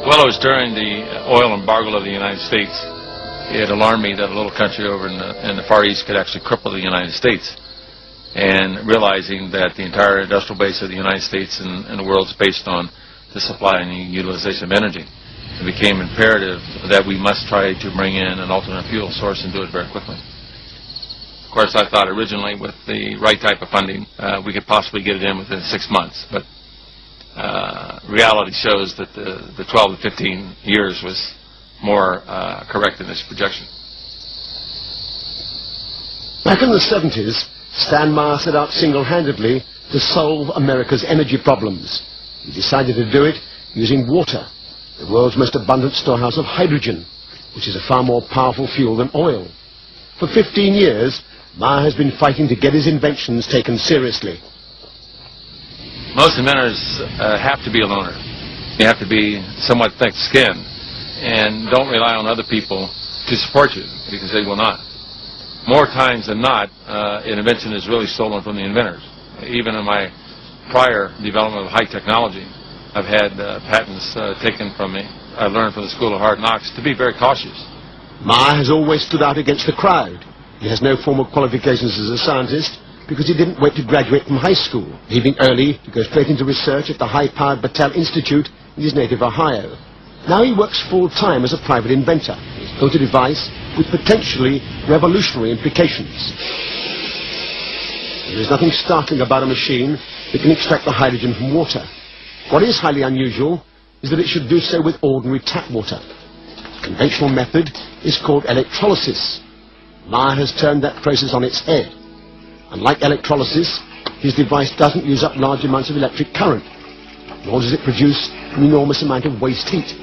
Well, it was during the oil embargo of the United States. It alarmed me that a little country over in the Far East could actually cripple the United States. And realizing that the entire industrial base of the United States and the world is based on the supply and the utilization of energy, it became imperative that we must try to bring in an alternate fuel source and do it very quickly. Of course, I thought originally with the right type of funding, we could possibly get it in within 6 months. But reality shows that the 12 to 15 years was more correct in this projection. Back in the 70s, Stan Meyer set out single-handedly to solve America's energy problems. He decided to do it using water, the world's most abundant storehouse of hydrogen, which is a far more powerful fuel than oil. For 15 years, Meyer has been fighting to get his inventions taken seriously. Most inventors have to be a loner. You have to be somewhat thick-skinned and don't rely on other people to support you, because they will not. More times than not, an invention is really stolen from the inventors. Even in my prior development of high technology, I've had patents taken from me. I learned from the School of Hard Knocks to be very cautious. Meyer has always stood out against the crowd. He has no formal qualifications as a scientist because he didn't wait to graduate from high school, leaving early to go straight into research at the high-powered Battelle Institute in his native Ohio. Now he works full-time as a private inventor. He's built a device with potentially revolutionary implications. There is nothing startling about a machine that can extract the hydrogen from water. What is highly unusual is that it should do so with ordinary tap water. The conventional method is called electrolysis. Meyer has turned that process on its head. Unlike electrolysis, his device doesn't use up large amounts of electric current, nor does it produce an enormous amount of waste heat.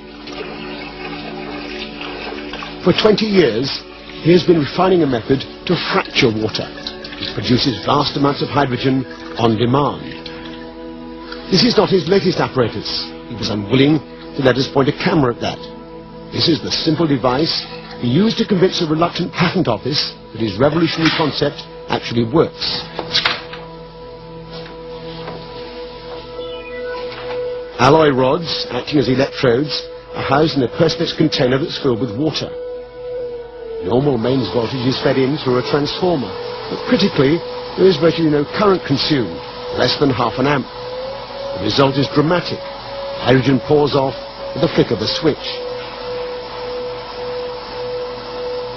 For 20 years, he has been refining a method to fracture water, which produces vast amounts of hydrogen on demand. This is not his latest apparatus. He was unwilling to let us point a camera at that. This is the simple device he used to convince a reluctant patent office that his revolutionary concept actually works. Alloy rods, acting as electrodes, are housed in a perspex container that's filled with water. Normal mains voltage is fed in through a transformer, but critically, there is virtually no current consumed, less than half an amp. The result is dramatic. Hydrogen pours off with the flick of a switch.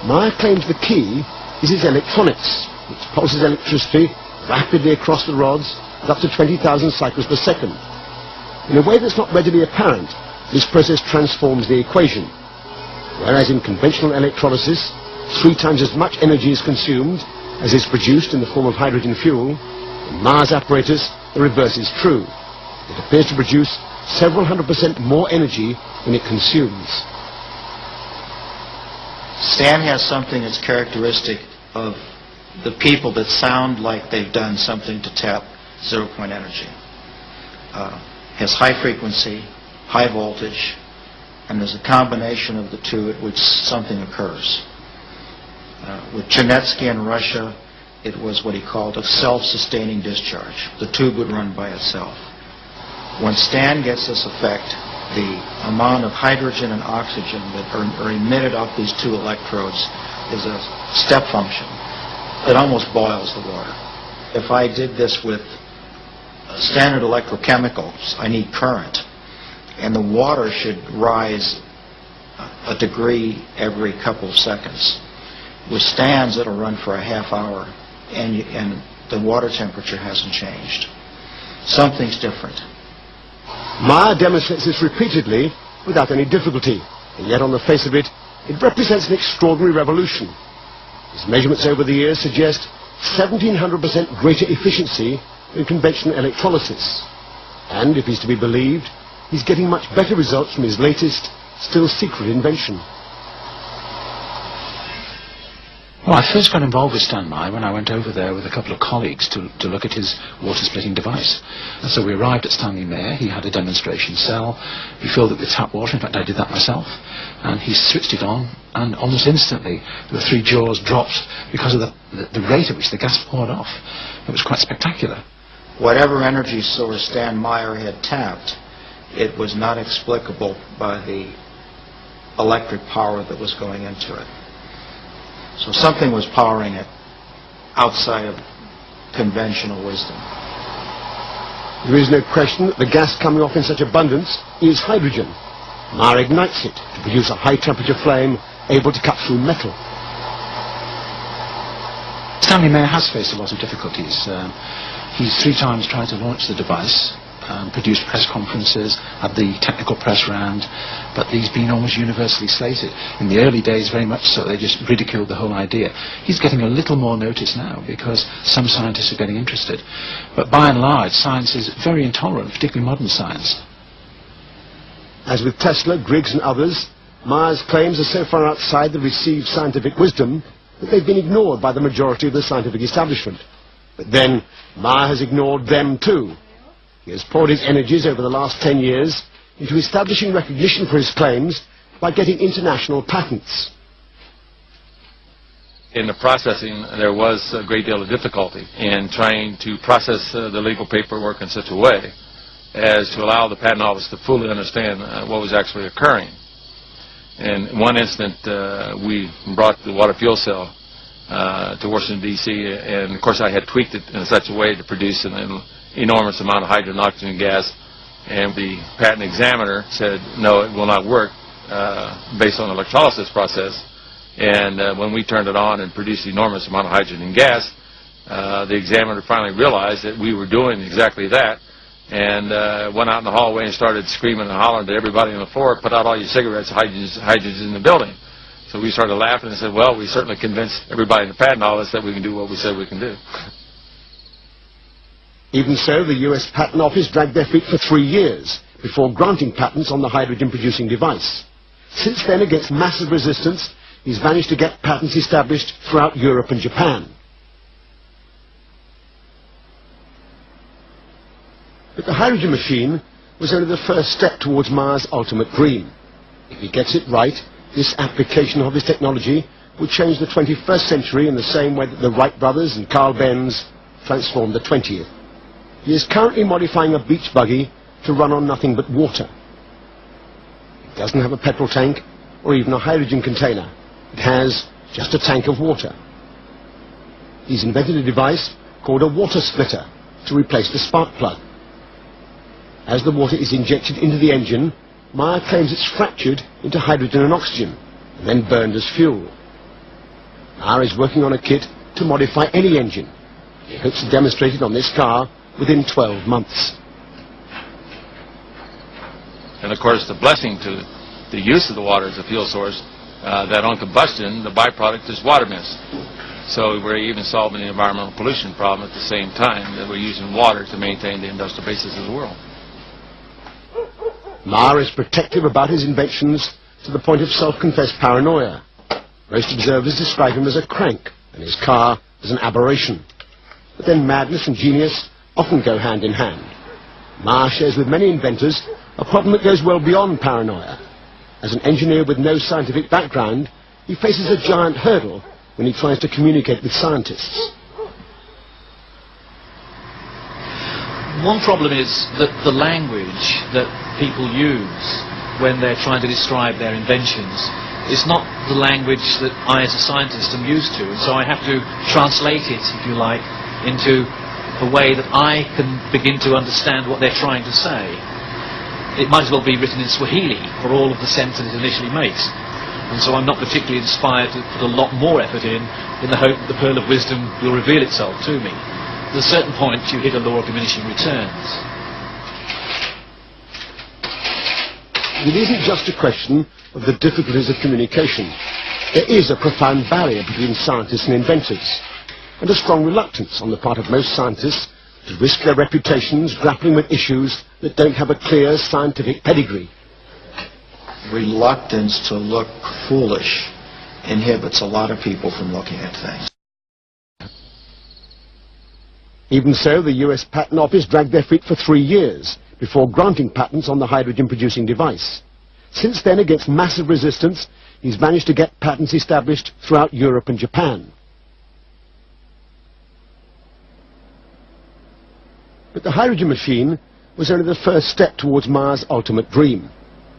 Meyer claims the key is his electronics, which pulses electricity rapidly across the rods at up to 20,000 cycles per second. In a way that's not readily apparent, this process transforms the equation. Whereas in conventional electrolysis, 3 times as much energy is consumed as is produced in the form of hydrogen fuel, in Meyer's apparatus, the reverse is true. It appears to produce several hundred% more energy than it consumes. Stan has something that's characteristic of the people that sound like they've done something to tap zero-point energy. Has high frequency, high voltage, and there's a combination of the two at which something occurs. With Chernetsky in Russia, it was what he called a self-sustaining discharge. The tube would run by itself. When Stan gets this effect, the amount of hydrogen and oxygen that are emitted off these 2 electrodes is a step function. It almost boils the water. If I did this with standard electrochemicals, I need current, and the water should rise a degree every couple of seconds. With Stan's, it'll run for a half hour, and the water temperature hasn't changed. Something's different. Meyer demonstrates this repeatedly without any difficulty, and yet on the face of it, it represents an extraordinary revolution. His measurements over the years suggest 1,700% greater efficiency than conventional electrolysis. And, if he's to be believed, he's getting much better results from his latest, still secret invention. Well, I first got involved with Stan Meyer when I went over there with a couple of colleagues to look at his water-splitting device. And so we arrived at Stanley Meyer. He had a demonstration cell. He filled it with tap water. In fact, I did that myself. And he switched it on, and almost instantly the 3 jaws dropped because of the rate at which the gas poured off. It was quite spectacular. Whatever energy source Stan Meyer had tapped, it was not explicable by the electric power that was going into it. So something was powering it outside of conventional wisdom. There is no question that the gas coming off in such abundance is hydrogen. Meyer ignites it to produce a high-temperature flame able to cut through metal. Stanley Meyer has faced a lot of difficulties. He's 3 times tried to launch the device, produced press conferences, had the technical press round, but he's been almost universally slated. In the early days, very much so, they just ridiculed the whole idea. He's getting a little more notice now because some scientists are getting interested. But by and large, science is very intolerant, particularly modern science. As with Tesla, Griggs and others, Meyer's claims are so far outside the received scientific wisdom that they've been ignored by the majority of the scientific establishment. But then, Meyer has ignored them too. He has poured his energies over the last 10 years into establishing recognition for his claims by getting international patents. In the processing, there was a great deal of difficulty in trying to process the legal paperwork in such a way as to allow the Patent Office to fully understand what was actually occurring. In one instant, we brought the Waterfuel cell to Washington, D.C., and of course I had tweaked it in such a way to produce an enormous amount of hydrogen and oxygen gas, and the patent examiner said, no, it will not work based on the electrolysis process. And when we turned it on and produced an enormous amount of hydrogen and gas, the examiner finally realized that we were doing exactly that, and went out in the hallway and started screaming and hollering to everybody on the floor, put out all your cigarettes, hydrogen's in the building. So we started laughing and said, well, we certainly convinced everybody in the patent office that we can do what we said we can do. Even so, the US Patent Office dragged their feet for 3 years before granting patents on the hydrogen-producing device. Since then, against massive resistance, he's managed to get patents established throughout Europe and Japan. But the hydrogen machine was only the first step towards Meyer's ultimate dream. If he gets it right, this application of his technology would change the 21st century in the same way that the Wright brothers and Carl Benz transformed the 20th. He is currently modifying a beach buggy to run on nothing but water. It doesn't have a petrol tank or even a hydrogen container. It has just a tank of water. He's invented a device called a water splitter to replace the spark plug. As the water is injected into the engine, Meyer claims it's fractured into hydrogen and oxygen and then burned as fuel. Meyer is working on a kit to modify any engine. He hopes to demonstrate it on this car within 12 months. And of course, the blessing to the use of the water as a fuel source, that on combustion, the byproduct is water mist. So we're even solving the environmental pollution problem at the same time that we're using water to maintain the industrial basis of the world. Meyer is protective about his inventions to the point of self-confessed paranoia. Most observers describe him as a crank and his car as an aberration. But then madness and genius often go hand in hand. Meyer shares with many inventors a problem that goes well beyond paranoia. As an engineer with no scientific background, he faces a giant hurdle when he tries to communicate with scientists. One problem is that the language that people use when they're trying to describe their inventions is not the language that I as a scientist am used to, and so I have to translate it, if you like, into a way that I can begin to understand what they're trying to say. It might as well be written in Swahili for all of the sense that it initially makes. And so I'm not particularly inspired to put a lot more effort in the hope that the pearl of wisdom will reveal itself to me. At a certain point, you hit a law of diminishing returns. It isn't just a question of the difficulties of communication. There is a profound barrier between scientists and inventors, and a strong reluctance on the part of most scientists to risk their reputations grappling with issues that don't have a clear scientific pedigree. Reluctance to look foolish inhibits a lot of people from looking at things. Even so, the US Patent Office dragged their feet for 3 years before granting patents on the hydrogen-producing device. Since then, against massive resistance, he's managed to get patents established throughout Europe and Japan. But the hydrogen machine was only the first step towards Meyer's ultimate dream.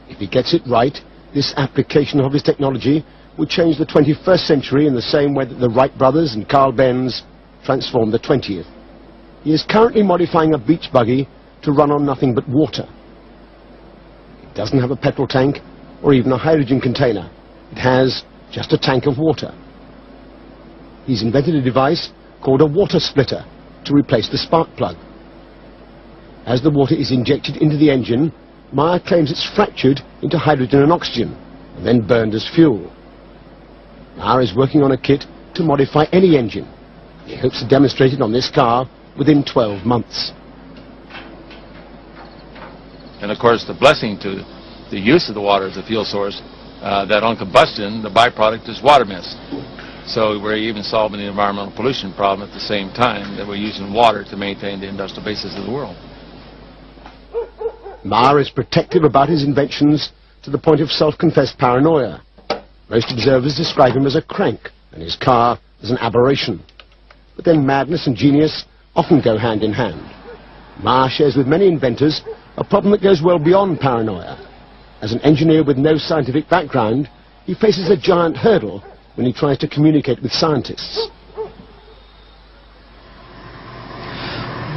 If he gets it right, this application of his technology would change the 21st century in the same way that the Wright brothers and Carl Benz transformed the 20th. He is currently modifying a beach buggy to run on nothing but water. It doesn't have a petrol tank or even a hydrogen container. It has just a tank of water. He's invented a device called a water splitter to replace the spark plug. As the water is injected into the engine, Meyer claims it's fractured into hydrogen and oxygen and then burned as fuel. Meyer is working on a kit to modify any engine. He hopes to demonstrate it on this car within 12 months. And of course, the blessing to the use of the water as a fuel source, that on combustion, the byproduct is water mist. So we're even solving the environmental pollution problem at the same time that we're using water to maintain the industrial basis of the world. Meyer is protective about his inventions to the point of self-confessed paranoia. Most observers describe him as a crank and his car as an aberration. But then madness and genius often go hand in hand. Meyer shares with many inventors a problem that goes well beyond paranoia. As an engineer with no scientific background, he faces a giant hurdle when he tries to communicate with scientists.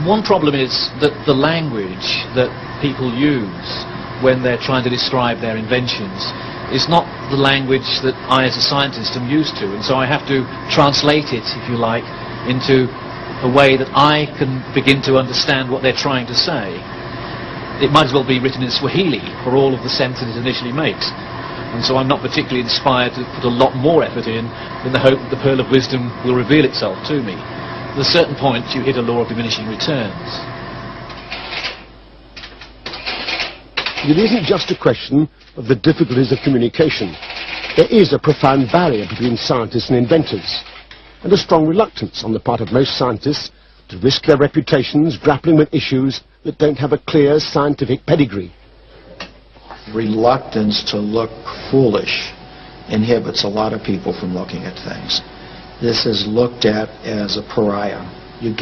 One problem is that the language that people use when they're trying to describe their inventions is not the language that I as a scientist am used to, and so I have to translate it, if you like, into a way that I can begin to understand what they're trying to say. It might as well be written in Swahili for all of the sense that it initially makes. And so I'm not particularly inspired to put a lot more effort in the hope that the pearl of wisdom will reveal itself to me. At a certain point, you hit a law of diminishing returns. It isn't just a question of the difficulties of communication. There is a profound barrier between scientists and inventors, and a strong reluctance on the part of most scientists to risk their reputations grappling with issues that don't have a clear scientific pedigree. Reluctance to look foolish inhibits a lot of people from looking at things. This is looked at as a pariah. You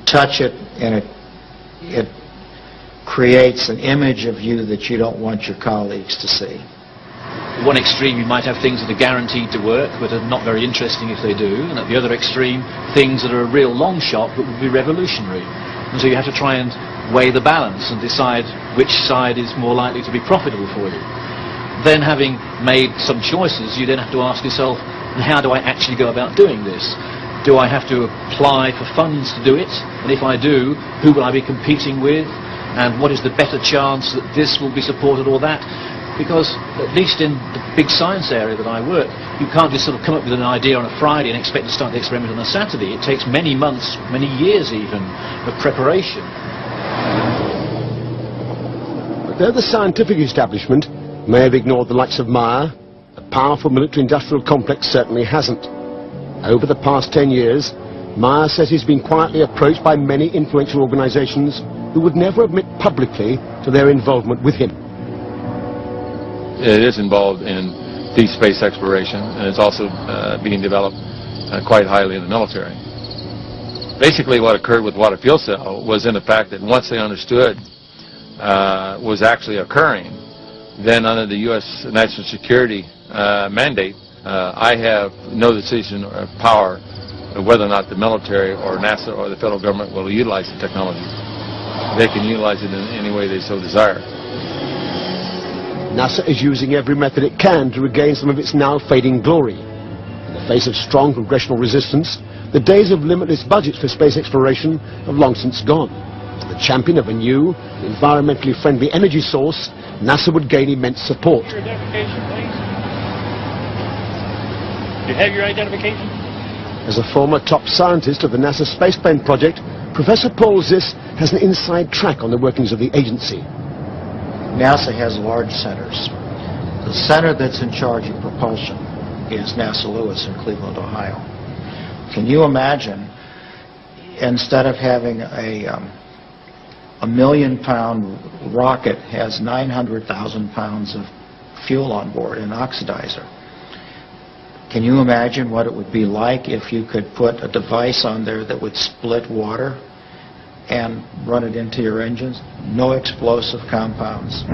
touch it and it creates an image of you that you don't want your colleagues to see. At one extreme you might have things that are guaranteed to work but are not very interesting if they do, and at the other extreme things that are a real long shot but would be revolutionary. And so you have to try and weigh the balance and decide which side is more likely to be profitable for you. Then, having made some choices, you then have to ask yourself, how do I actually go about doing this? Do I have to apply for funds to do it? And if I do, who will I be competing with? And what is the better chance that this will be supported or that? Because, at least in the big science area that I work, you can't just sort of come up with an idea on a Friday and expect to start the experiment on a Saturday. It takes many months, many years even, of preparation. But though the scientific establishment may have ignored the likes of Meyer, the powerful military-industrial complex certainly hasn't. Over the past 10 years, Meyer says he's been quietly approached by many influential organizations who would never admit publicly to their involvement with him. It is involved in deep space exploration, and it's also being developed quite highly in the military. Basically, what occurred with Waterfuel cell was in the fact that once they understood was actually occurring, then under the U.S. national security mandate, I have no decision or power of whether or not the military or NASA or the federal government will utilize the technology. They can utilize it in any way they so desire. NASA is using every method it can to regain some of its now fading glory. In the face of strong congressional resistance, the days of limitless budgets for space exploration have long since gone. As the champion of a new, environmentally friendly energy source, NASA would gain immense support. Your identification, please. Do you have your identification? As a former top scientist of the NASA spaceplane project, Professor Paul Ziss has an inside track on the workings of the agency. NASA has large centers. The center that's in charge of propulsion is NASA Lewis in Cleveland, Ohio. Can you imagine, instead of having a million-pound rocket has 900,000 pounds of fuel on board, an oxidizer. Can you imagine what it would be like if you could put a device on there that would split water and run it into your engines. No explosive compounds.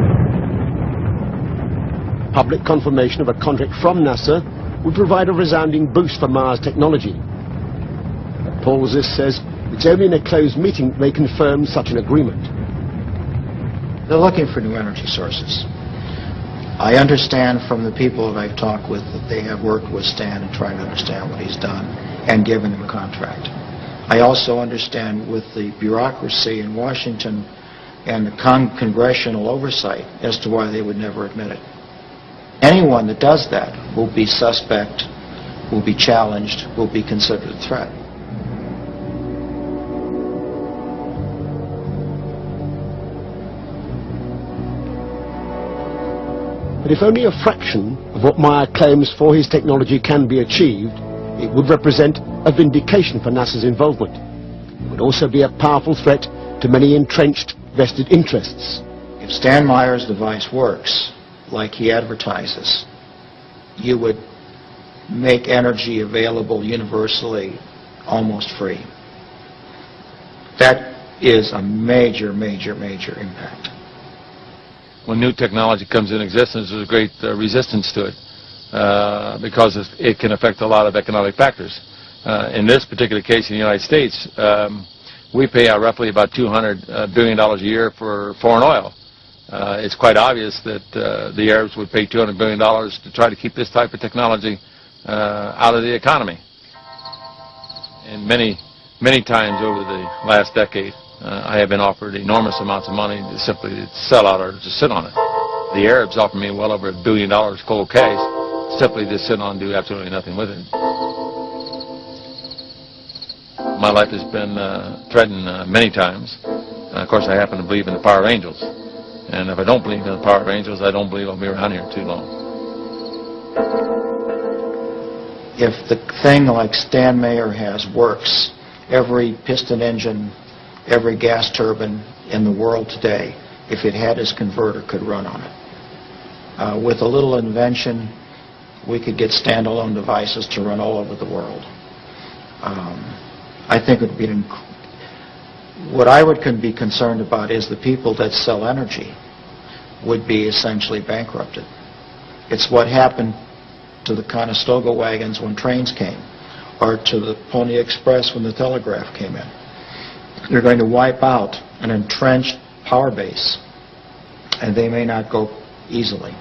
Public confirmation of a contract from NASA would provide a resounding boost for Mars technology. But Paul Ziss says it's only in a closed meeting they confirm such an agreement. They're looking for new energy sources. I understand from the people that I've talked with that they have worked with Stan and tried to understand what he's done and given him a contract. I also understand with the bureaucracy in Washington and the congressional oversight as to why they would never admit it. Anyone that does that will be suspect, will be challenged, will be considered a threat. But if only a fraction of what Meyer claims for his technology can be achieved, it would represent a vindication for NASA's involvement. It would also be a powerful threat to many entrenched vested interests. If Stan Meyer's device works like he advertises, you would make energy available universally almost free. That is a major, major, major impact. When new technology comes in existence, there's a great resistance to it because it can affect a lot of economic factors. In this particular case in the United States, we pay out roughly about $200 billion a year for foreign oil. It's quite obvious that the Arabs would pay $200 billion to try to keep this type of technology out of the economy. And many, many times over the last decade, I have been offered enormous amounts of money to simply sell out or to sit on it. The Arabs offered me well over $1 billion cold cash simply to sit on and do absolutely nothing with it. My life has been threatened many times. Of course, I happen to believe in the power of angels. And if I don't believe in the power of angels, I don't believe I'll be around here too long. If the thing like Stan Meyer has works, every piston engine, every gas turbine in the world today, if it had his converter, could run on it. With a little invention, we could get standalone devices to run all over the world. I think it would be what I would be concerned about is the people that sell energy would be essentially bankrupted. It's what happened to the Conestoga wagons when trains came, or to the Pony Express when the telegraph came in. They're going to wipe out an entrenched power base, and they may not go easily.